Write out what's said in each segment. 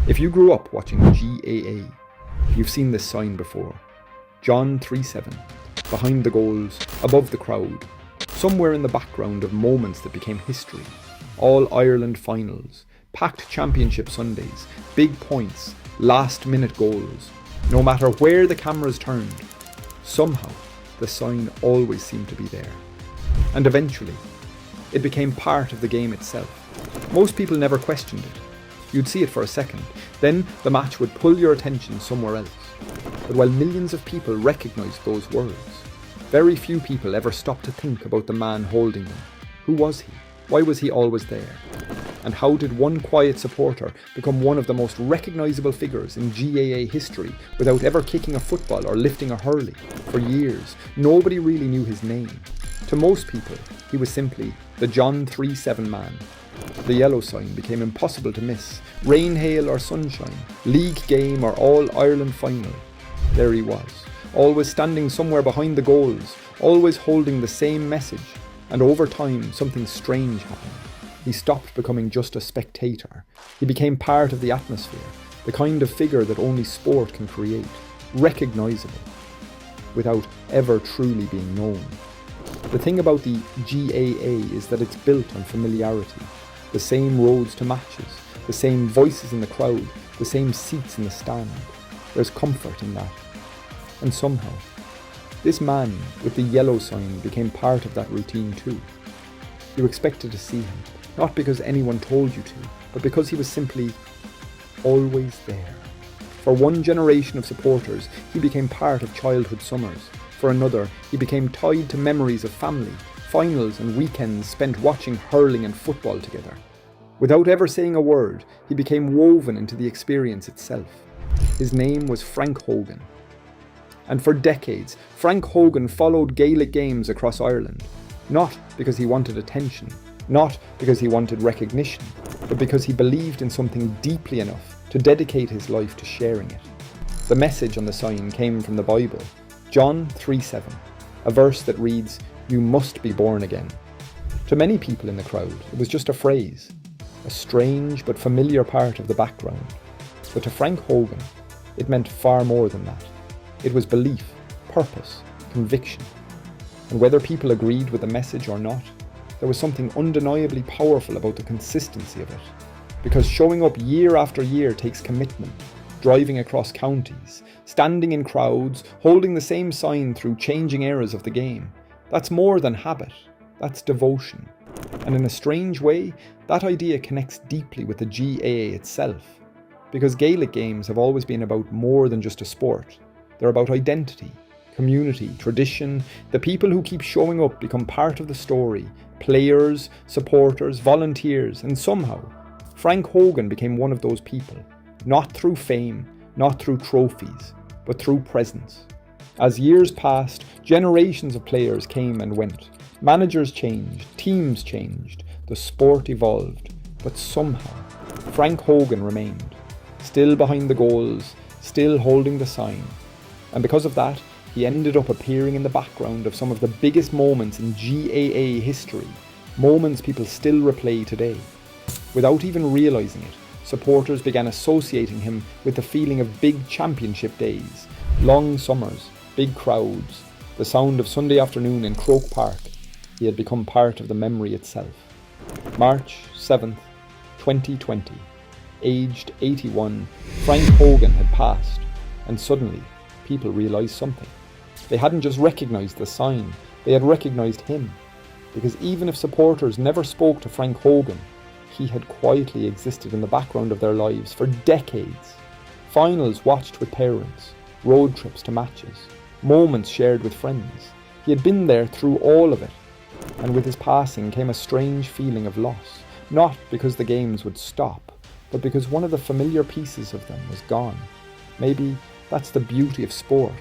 If you grew up watching GAA, you've seen this sign before. John 3-7, behind the goals, above the crowd, somewhere in the background of moments that became history. All-Ireland finals, packed championship Sundays, big points, last-minute goals. No matter where the cameras turned, somehow the sign always seemed to be there. And eventually, it became part of the game itself. Most people never questioned it. You'd see it for a second, then the match would pull your attention somewhere else. But while millions of people recognised those words, very few people ever stopped to think about the man holding them. Who was he? Why was he always there? And how did one quiet supporter become one of the most recognisable figures in GAA history without ever kicking a football or lifting a hurley? For years, nobody really knew his name. To most people, he was simply the John 3-7 man. The yellow sign became impossible to miss. Rain, hail or sunshine, league game or All-Ireland final. There he was, always standing somewhere behind the goals, always holding the same message. And over time, something strange happened. He stopped becoming just a spectator. He became part of the atmosphere, the kind of figure that only sport can create, recognisable, without ever truly being known. The thing about the GAA is that it's built on familiarity. The same roads to matches, the same voices in the crowd, the same seats in the stand. There's comfort in that. And somehow, this man with the yellow sign became part of that routine too. You expected to see him, not because anyone told you to, but because he was simply always there. For one generation of supporters, he became part of childhood summers. For another, he became tied to memories of family, finals and weekends spent watching hurling and football together. Without ever saying a word, he became woven into the experience itself. His name was Frank Hogan. And for decades, Frank Hogan followed Gaelic games across Ireland, not because he wanted attention, not because he wanted recognition, but because he believed in something deeply enough to dedicate his life to sharing it. The message on the sign came from the Bible, John 3-7, a verse that reads, "You must be born again." To many people in the crowd, it was just a phrase, a strange but familiar part of the background. But to Frank Hogan, it meant far more than that. It was belief, purpose, conviction. And whether people agreed with the message or not, there was something undeniably powerful about the consistency of it. Because showing up year after year takes commitment, driving across counties, standing in crowds, holding the same sign through changing eras of the game. That's more than habit, that's devotion. And in a strange way, that idea connects deeply with the GAA itself. Because Gaelic games have always been about more than just a sport. They're about identity, community, tradition. The people who keep showing up become part of the story. Players, supporters, volunteers, and somehow, Frank Hogan became one of those people. Not through fame, not through trophies, but through presence. As years passed, generations of players came and went. Managers changed, teams changed, the sport evolved. But somehow, Frank Hogan remained. Still behind the goals, still holding the sign. And because of that, he ended up appearing in the background of some of the biggest moments in GAA history. Moments people still replay today. Without even realising it, supporters began associating him with the feeling of big championship days, long summers, big crowds, the sound of Sunday afternoon in Croke Park. He had become part of the memory itself. March 7th, 2020. Aged 81, Frank Hogan had passed, and suddenly, people realised something. They hadn't just recognised the sign, they had recognised him. Because even if supporters never spoke to Frank Hogan, he had quietly existed in the background of their lives for decades. Finals watched with parents, road trips to matches, moments shared with friends. He had been there through all of it. And with his passing came a strange feeling of loss, not because the games would stop, but because one of the familiar pieces of them was gone. Maybe that's the beauty of sport.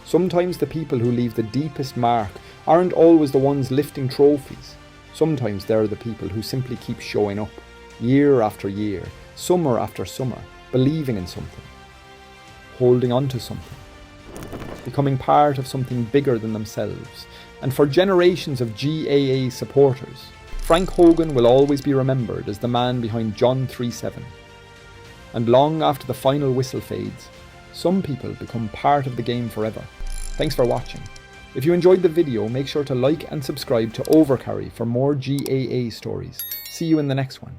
Sometimes the people who leave the deepest mark aren't always the ones lifting trophies. Sometimes they're the people who simply keep showing up, year after year, summer after summer, believing in something, holding on to something, becoming part of something bigger than themselves. And for generations of GAA supporters, Frank Hogan will always be remembered as the man behind John 3-7. and long after the final whistle fades, some people become part of the game forever. Thanks for watching. If you enjoyed the video, make sure to like and subscribe to OverCarry for more GAA stories. See you in the next one.